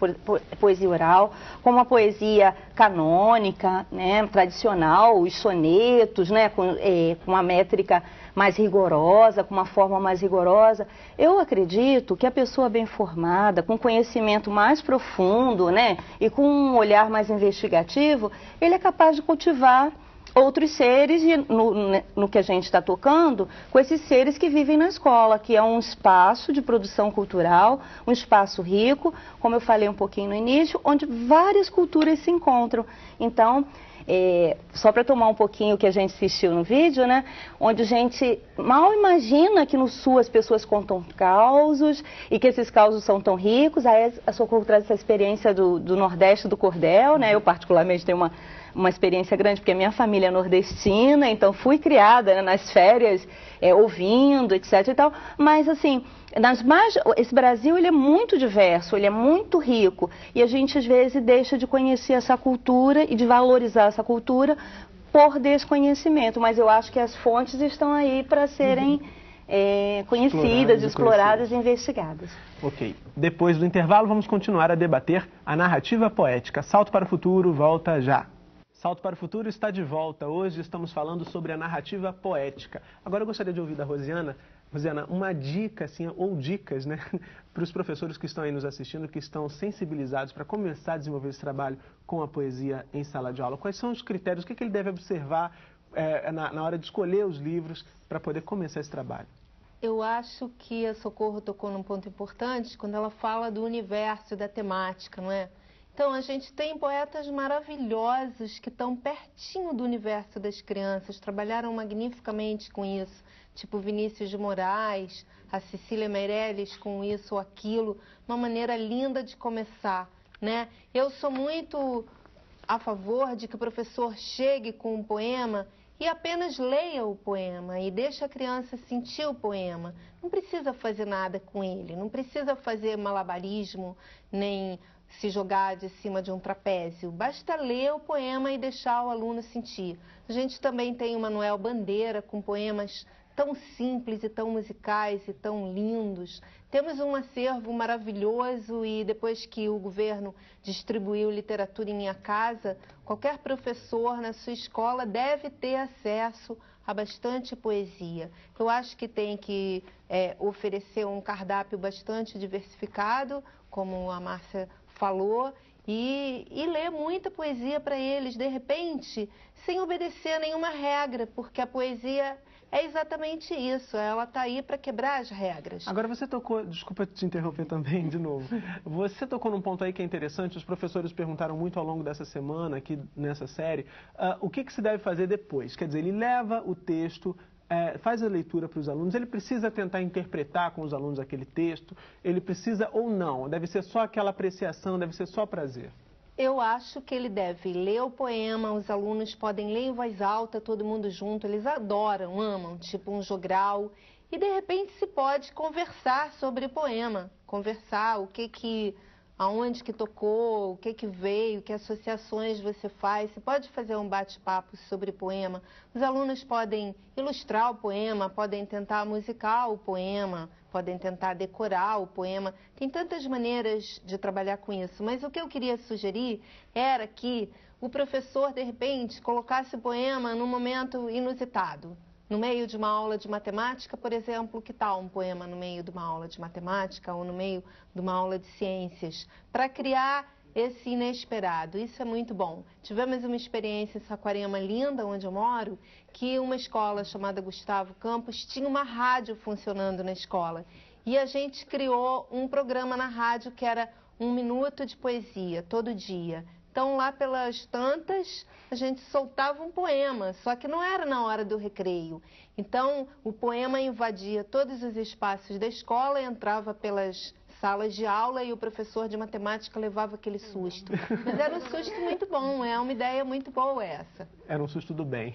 poesia oral, como a poesia canônica, né? Tradicional, os sonetos, né? Com a métrica mais rigorosa, com uma forma mais rigorosa. Eu acredito que a pessoa bem formada, com conhecimento mais profundo, né? E com um olhar mais investigativo, ele é capaz de cultivar outros seres, e no que a gente está tocando, com esses seres que vivem na escola, que é um espaço de produção cultural, um espaço rico, como eu falei um pouquinho no início, onde várias culturas se encontram. Então, só para tomar um pouquinho o que a gente assistiu no vídeo, né? Onde a gente mal imagina que no Sul as pessoas contam causos e que esses causos são tão ricos. Aí a Socorro traz essa experiência do Nordeste, do cordel, né? Eu particularmente tenho uma experiência grande, porque a minha família é nordestina, então fui criada, né, nas férias, ouvindo, etc. e tal. Mas, assim, esse Brasil, ele é muito diverso, ele é muito rico, e a gente, às vezes, deixa de conhecer essa cultura e de valorizar essa cultura por desconhecimento. Mas eu acho que as fontes estão aí para serem conhecidas, exploradas e investigadas. Ok. Depois do intervalo, vamos continuar a debater a narrativa poética. Salto para o Futuro, volta já. Salto para o Futuro está de volta. Hoje estamos falando sobre a narrativa poética. Agora eu gostaria de ouvir da Rosiana. Rosiana, uma dica, assim, ou dicas, né, para os professores que estão aí nos assistindo, que estão sensibilizados para começar a desenvolver esse trabalho com a poesia em sala de aula. Quais são os critérios? O que ele deve observar? na hora de escolher os livros para poder começar esse trabalho? Eu acho que a Socorro tocou num ponto importante quando ela fala do universo e da temática, não é? Então, a gente tem poetas maravilhosos que estão pertinho do universo das crianças, trabalharam magnificamente com isso, tipo Vinícius de Moraes, a Cecília Meirelles com isso ou aquilo, uma maneira linda de começar, né? Eu sou muito a favor de que o professor chegue com um poema e apenas leia o poema e deixe a criança sentir o poema. Não precisa fazer nada com ele, não precisa fazer malabarismo, nem se jogar de cima de um trapézio. Basta ler o poema e deixar o aluno sentir. A gente também tem o Manuel Bandeira com poemas tão simples e tão musicais e tão lindos. Temos um acervo maravilhoso e depois que o governo distribuiu Literatura em Minha Casa, qualquer professor na sua escola deve ter acesso a bastante poesia. Eu acho que tem que oferecer um cardápio bastante diversificado, como a Márcia falou, e ler muita poesia para eles, de repente, sem obedecer a nenhuma regra, porque a poesia é exatamente isso, ela está aí para quebrar as regras. Agora você tocou, desculpa te interromper também de novo, você tocou num ponto aí que é interessante, os professores perguntaram muito ao longo dessa semana, aqui nessa série, o que se deve fazer depois? Quer dizer, ele leva o texto, faz a leitura para os alunos, ele precisa tentar interpretar com os alunos aquele texto, ele precisa ou não, deve ser só aquela apreciação, deve ser só prazer. Eu acho que ele deve ler o poema, os alunos podem ler em voz alta, todo mundo junto, eles adoram, amam, tipo um jogral, e de repente se pode conversar sobre o poema, conversar aonde que tocou, o que veio, que associações você faz, você pode fazer um bate-papo sobre o poema, os alunos podem ilustrar o poema, podem tentar musicar o poema, podem tentar decorar o poema, tem tantas maneiras de trabalhar com isso, mas o que eu queria sugerir era que o professor, de repente, colocasse o poema num momento inusitado. No meio de uma aula de matemática, por exemplo, que tal um poema no meio de uma aula de matemática ou no meio de uma aula de ciências, para criar esse inesperado. Isso é muito bom. Tivemos uma experiência em Saquarema linda, onde eu moro, que uma escola chamada Gustavo Campos tinha uma rádio funcionando na escola. E a gente criou um programa na rádio que era 1 minuto de poesia, todo dia. Então, lá pelas tantas, a gente soltava um poema, só que não era na hora do recreio. Então, o poema invadia todos os espaços da escola, entrava pelas salas de aula e o professor de matemática levava aquele susto. Mas era um susto muito bom, é uma ideia muito boa essa. Era um susto do bem.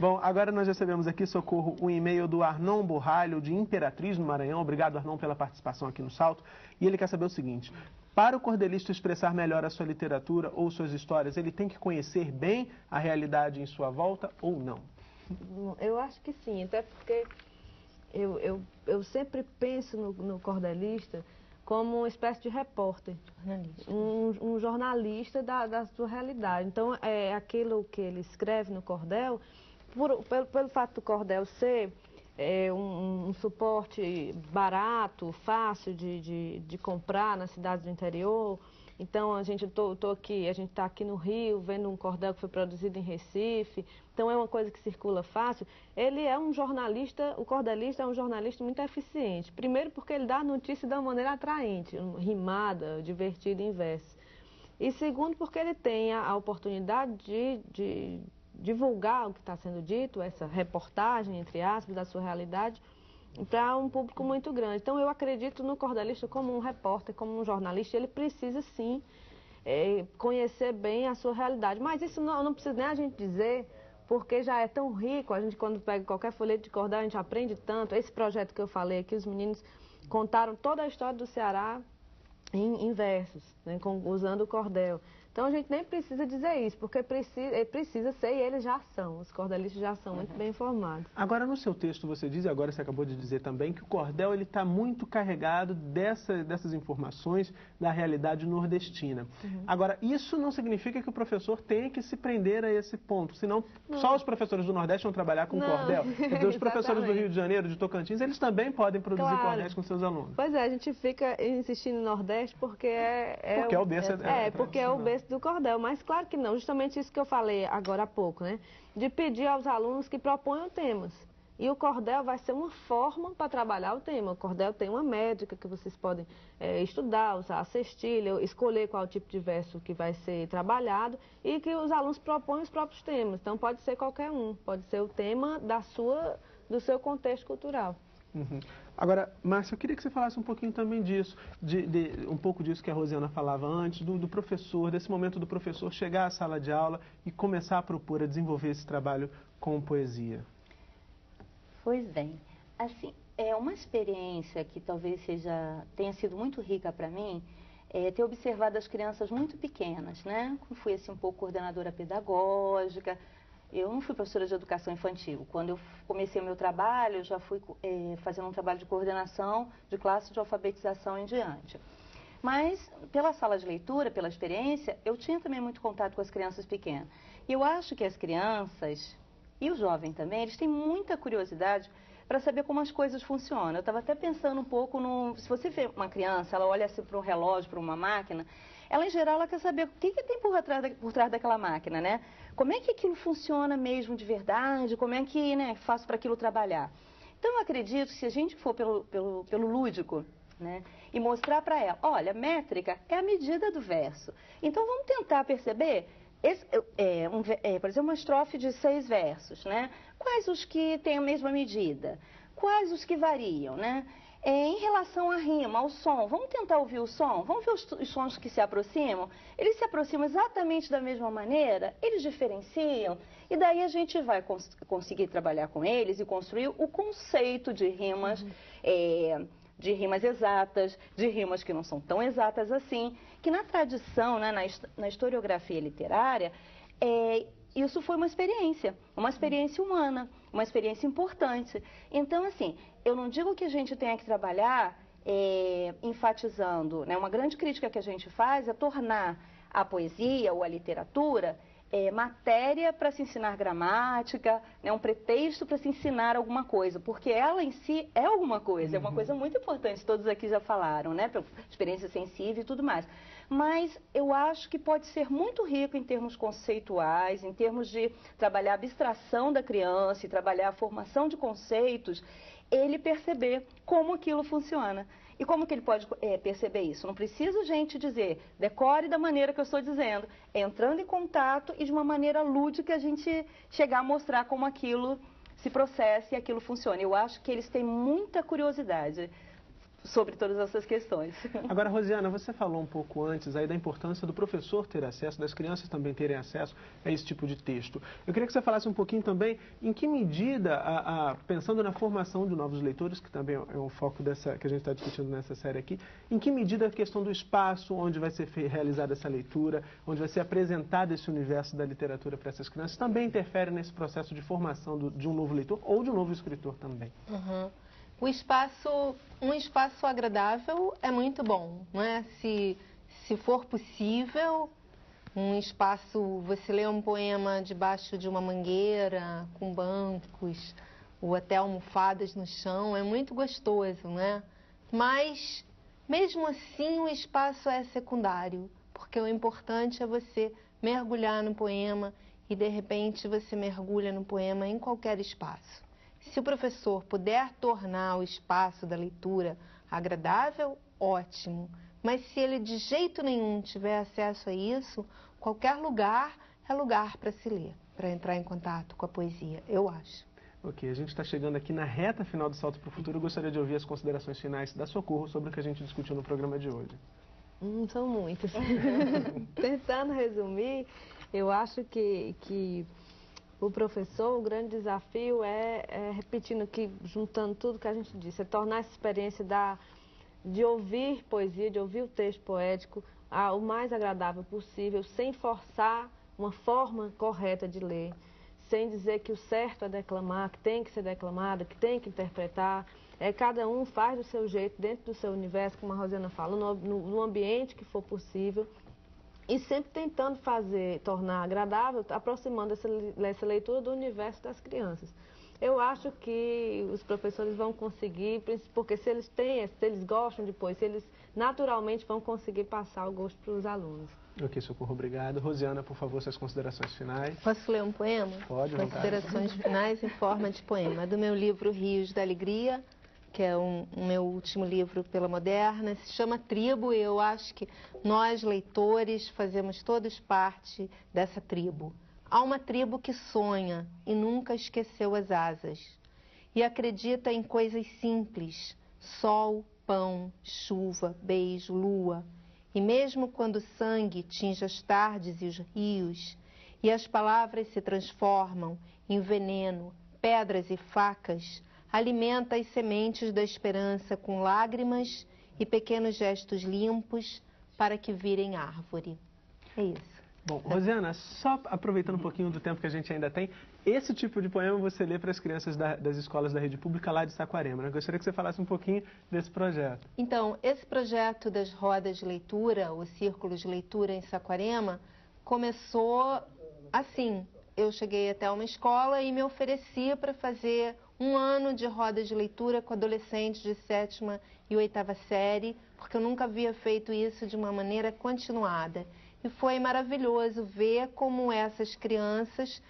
Bom, agora nós recebemos aqui, Socorro, um e-mail do Arnon Borralho, de Imperatriz, no Maranhão. Obrigado, Arnon, pela participação aqui no Salto. E ele quer saber o seguinte: para o cordelista expressar melhor a sua literatura ou suas histórias, ele tem que conhecer bem a realidade em sua volta ou não? Eu acho que sim, até porque eu sempre penso no cordelista como uma espécie de repórter, um jornalista da sua realidade. Então, aquilo que ele escreve no cordel, pelo fato do cordel ser um suporte barato, fácil de comprar nas cidades do interior. Então, a gente está aqui no Rio, vendo um cordel que foi produzido em Recife. Então, é uma coisa que circula fácil. Ele é um jornalista, o cordelista é um jornalista muito eficiente. Primeiro porque ele dá a notícia de uma maneira atraente, rimada, divertida em verso. E segundo porque ele tem a oportunidade de divulgar o que está sendo dito, essa reportagem, entre aspas, da sua realidade, para um público muito grande. Então, eu acredito no cordelista como um repórter, como um jornalista. Ele precisa, sim, conhecer bem a sua realidade. Mas isso não precisa nem a gente dizer, porque já é tão rico. A gente, quando pega qualquer folheto de cordel, a gente aprende tanto. Esse projeto que eu falei aqui, os meninos contaram toda a história do Ceará em versos, né, usando o cordel. Então, a gente nem precisa dizer isso, porque precisa ser e eles já são. Os cordelistas já são muito bem informados. Agora, no seu texto, você diz, e agora você acabou de dizer também, que o cordel está muito carregado dessas informações da realidade nordestina. Uhum. Agora, isso não significa que o professor tenha que se prender a esse ponto, senão só os professores do Nordeste vão trabalhar com cordel. Então, os professores do Rio de Janeiro, de Tocantins, eles também podem produzir cordéis com seus alunos. Pois é, a gente fica insistindo no Nordeste porque porque é o berço. Porque é o berço contexto do cordel, mas claro que não, justamente isso que eu falei agora há pouco, né? De pedir aos alunos que proponham temas. E o cordel vai ser uma forma para trabalhar o tema. O cordel tem uma métrica que vocês podem estudar, usar a cestilha, escolher qual tipo de verso que vai ser trabalhado e que os alunos propõem os próprios temas. Então pode ser qualquer um, pode ser o tema do seu contexto cultural. Uhum. Agora, Márcia, eu queria que você falasse um pouquinho também disso, um pouco disso que a Rosiana falava antes, do professor, desse momento do professor chegar à sala de aula e começar a propor, a desenvolver esse trabalho com poesia. Pois bem, assim, é uma experiência que talvez tenha sido muito rica para mim, ter observado as crianças muito pequenas, né? Fui assim um pouco coordenadora pedagógica. Eu não fui professora de educação infantil. Quando eu comecei o meu trabalho, eu já fui fazendo um trabalho de coordenação de classe de alfabetização em diante. Mas, pela sala de leitura, pela experiência, eu tinha também muito contato com as crianças pequenas. E eu acho que as crianças, e o jovem também, eles têm muita curiosidade para saber como as coisas funcionam. Eu estava até pensando um pouco se você vê uma criança, ela olha assim para um relógio, para uma máquina, ela em geral ela quer saber o que tem por trás daquela máquina, né? Como é que aquilo funciona mesmo de verdade, como é que faço para aquilo trabalhar. Então eu acredito que se a gente for pelo lúdico, né, e mostrar para ela, olha, métrica é a medida do verso. Então vamos tentar perceber, por exemplo, uma estrofe de 6 versos, né? Quais os que têm a mesma medida? Quais os que variam, né? Em relação à rima, ao som, vamos tentar ouvir o som? Vamos ver os sons que se aproximam? Eles se aproximam exatamente da mesma maneira? Eles diferenciam? E daí a gente vai conseguir trabalhar com eles e construir o conceito de rimas, de rimas exatas, de rimas que não são tão exatas assim, que na tradição, né, na historiografia literária, isso foi uma experiência humana, uma experiência importante. Então, assim, eu não digo que a gente tenha que trabalhar enfatizando, né, uma grande crítica que a gente faz é tornar a poesia ou a literatura matéria para se ensinar gramática, né, um pretexto para se ensinar alguma coisa, porque ela em si é alguma coisa, é uma coisa muito importante, todos aqui já falaram, né, pela experiência sensível e tudo mais. Mas eu acho que pode ser muito rico em termos conceituais, em termos de trabalhar a abstração da criança e trabalhar a formação de conceitos, ele perceber como aquilo funciona. E como que ele pode perceber isso? Não precisa a gente dizer, decore da maneira que eu estou dizendo, entrando em contato e de uma maneira lúdica a gente chegar a mostrar como aquilo se processa e aquilo funciona. Eu acho que eles têm muita curiosidade sobre todas essas questões. Agora, Rosiana, você falou um pouco antes aí da importância do professor ter acesso, das crianças também terem acesso a esse tipo de texto. Eu queria que você falasse um pouquinho também em que medida, pensando na formação de novos leitores, que também é um foco que a gente está discutindo nessa série aqui, em que medida a questão do espaço onde vai ser realizada essa leitura, onde vai ser apresentado esse universo da literatura para essas crianças, também interfere nesse processo de formação de um novo leitor ou de um novo escritor também. Uhum. Um espaço agradável é muito bom, não é? Se for possível, um espaço, você lê um poema debaixo de uma mangueira, com bancos, ou até almofadas no chão, é muito gostoso, né? Mas, mesmo assim, o espaço é secundário, porque o importante é você mergulhar no poema e, de repente, você mergulha no poema em qualquer espaço. Se o professor puder tornar o espaço da leitura agradável, ótimo. Mas se ele de jeito nenhum tiver acesso a isso, qualquer lugar é lugar para se ler, para entrar em contato com a poesia, eu acho. Ok, a gente está chegando aqui na reta final do Salto para o Futuro. Eu gostaria de ouvir as considerações finais da Socorro sobre o que a gente discutiu no programa de hoje. São muitas. Tentando resumir, eu acho que o professor, o grande desafio repetindo aqui, juntando tudo que a gente disse, é tornar essa experiência de ouvir poesia, de ouvir o texto poético, o mais agradável possível, sem forçar uma forma correta de ler, sem dizer que o certo é declamar, que tem que ser declamado, que tem que interpretar. Cada um faz do seu jeito, dentro do seu universo, como a Rosiana fala, no ambiente que for possível. E sempre tentando tornar agradável, aproximando essa leitura do universo das crianças. Eu acho que os professores vão conseguir, porque se eles gostam de poesia, eles naturalmente vão conseguir passar o gosto para os alunos. Ok, Socorro, obrigado. Rosiana, por favor, suas considerações finais. Posso ler um poema? Pode, Considerações finais em forma de poema. Do meu livro Rios da Alegria, que é o meu último livro pela Moderna, se chama Tribo, e eu acho que nós, leitores, fazemos todos parte dessa tribo. Há uma tribo que sonha e nunca esqueceu as asas, e acredita em coisas simples: sol, pão, chuva, beijo, lua. E mesmo quando o sangue tinge as tardes e os rios, e as palavras se transformam em veneno, pedras e facas, alimenta as sementes da esperança com lágrimas e pequenos gestos limpos para que virem árvore. É isso. Bom, Rosiana, só aproveitando um pouquinho do tempo que a gente ainda tem, esse tipo de poema você lê para as crianças das escolas da rede pública lá de Saquarema, né? Gostaria que você falasse um pouquinho desse projeto. Então, esse projeto das rodas de leitura, o Círculo de Leitura em Saquarema, começou assim. Eu cheguei até uma escola e me oferecia para fazer um ano de roda de leitura com adolescentes de 7ª e 8ª série, porque eu nunca havia feito isso de uma maneira continuada. E foi maravilhoso ver como essas crianças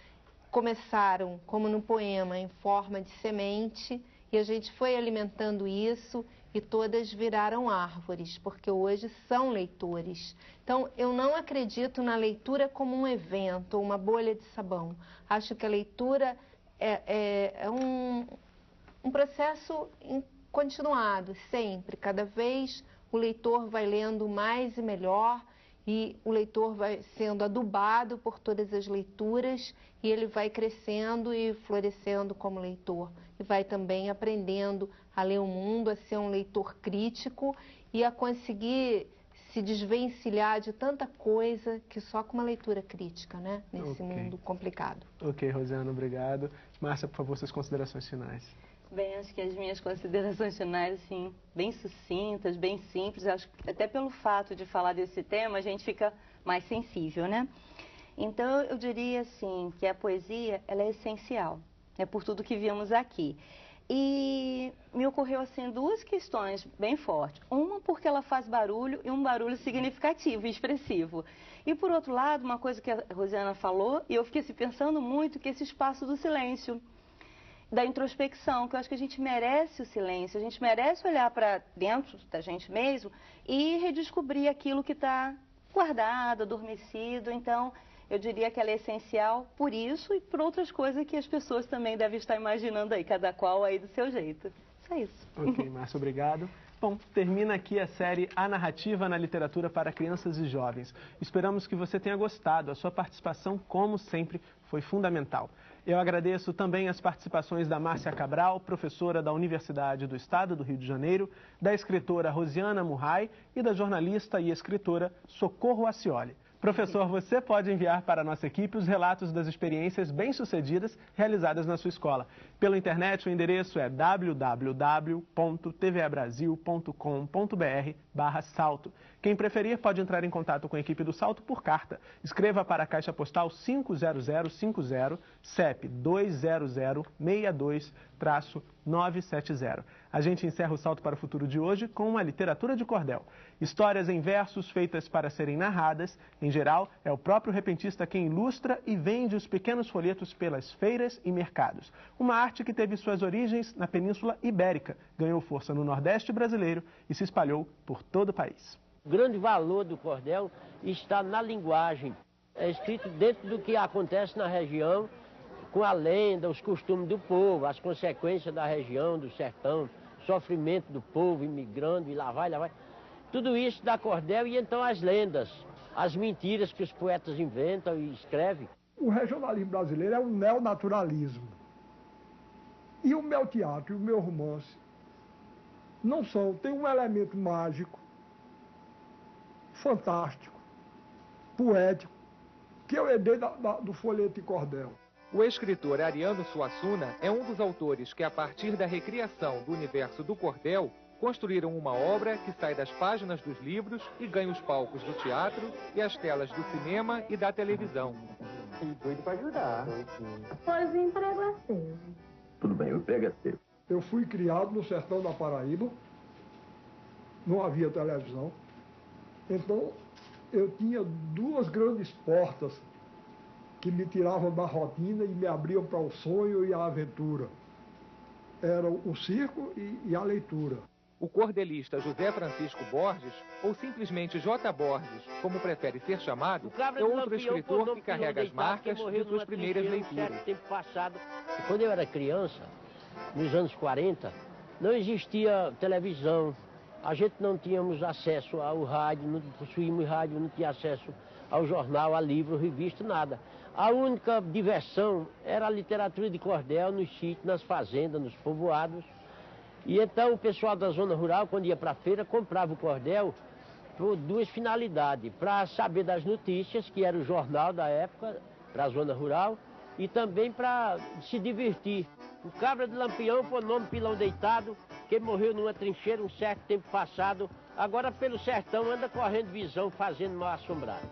começaram, como no poema, em forma de semente, e a gente foi alimentando isso e todas viraram árvores, porque hoje são leitores. Então, eu não acredito na leitura como um evento, uma bolha de sabão. Acho que a leitura é um processo continuado, sempre. Cada vez o leitor vai lendo mais e melhor, e o leitor vai sendo adubado por todas as leituras e ele vai crescendo e florescendo como leitor. E vai também aprendendo a ler o mundo, a ser um leitor crítico e a conseguir se desvencilhar de tanta coisa que só com uma leitura crítica, né? Nesse mundo complicado. Ok, Rosiana, obrigado. Márcia, por favor, suas considerações finais. Bem, acho que as minhas considerações finais, assim, bem sucintas, bem simples. Acho que até pelo fato de falar desse tema, a gente fica mais sensível, né? Então, eu diria, assim, que a poesia, ela é essencial, né, por tudo que vimos aqui. E me ocorreu, assim, duas questões bem fortes. Uma, porque ela faz barulho, e um barulho significativo e expressivo. E, por outro lado, uma coisa que a Rosiana falou, e eu fiquei assim, pensando muito, que esse espaço do silêncio, da introspecção, que eu acho que a gente merece o silêncio, a gente merece olhar para dentro da gente mesmo e redescobrir aquilo que está guardado, adormecido. Então, eu diria que ela é essencial por isso e por outras coisas que as pessoas também devem estar imaginando aí, cada qual aí do seu jeito. Só isso. Ok, Márcia, obrigado. Bom, termina aqui a série A Narrativa na Literatura para Crianças e Jovens. Esperamos que você tenha gostado. A sua participação, como sempre, foi fundamental. Eu agradeço também as participações da Márcia Cabral, professora da Universidade do Estado do Rio de Janeiro, da escritora Rosiana Murray e da jornalista e escritora Socorro Acioli. Professor, você pode enviar para a nossa equipe os relatos das experiências bem-sucedidas realizadas na sua escola. Pela internet, o endereço é www.tvabrasil.com.br/salto. Quem preferir pode entrar em contato com a equipe do Salto por carta. Escreva para a Caixa Postal 50050, CEP 20062-970. A gente encerra o Salto para o Futuro de hoje com uma literatura de cordel. Histórias em versos feitas para serem narradas. Em geral, é o próprio repentista quem ilustra e vende os pequenos folhetos pelas feiras e mercados. Uma arte que teve suas origens na Península Ibérica, ganhou força no Nordeste brasileiro e se espalhou por todo o país. O grande valor do cordel está na linguagem. É escrito dentro do que acontece na região, com a lenda, os costumes do povo, as consequências da região, do sertão, sofrimento do povo, imigrando, e lá vai. Tudo isso dá cordel e então as lendas, as mentiras que os poetas inventam e escrevem. O regionalismo brasileiro é um neonaturalismo. E o meu teatro e o meu romance não são, tem um elemento mágico, fantástico, poético, que eu herdei do folheto e cordel. O escritor Ariano Suassuna é um dos autores que, a partir da recriação do universo do cordel, construíram uma obra que sai das páginas dos livros e ganha os palcos do teatro e as telas do cinema e da televisão. E doido para ajudar. Pois o emprego é seu. Tudo bem, o emprego é seu. Eu fui criado no sertão da Paraíba, não havia televisão, então eu tinha duas grandes portas que me tiravam da rotina e me abriam para o sonho e a aventura. Era o circo e a leitura. O cordelista José Francisco Borges, ou simplesmente J. Borges, como prefere ser chamado, é outro escritor que carrega as marcas de suas primeiras leituras. Tempo passado, quando eu era criança, nos anos 40, não existia televisão, a gente não tínhamos acesso ao rádio, não possuímos rádio, não tinha acesso ao jornal, a livro, revista, nada. A única diversão era a literatura de cordel nos sítios, nas fazendas, nos povoados. E então o pessoal da zona rural, quando ia para a feira, comprava o cordel por duas finalidades. Para saber das notícias, que era o jornal da época, para a zona rural, e também para se divertir. O cabra de Lampião foi o nome Pilão Deitado, que morreu numa trincheira um certo tempo passado. Agora pelo sertão anda correndo visão, fazendo mal assombrado.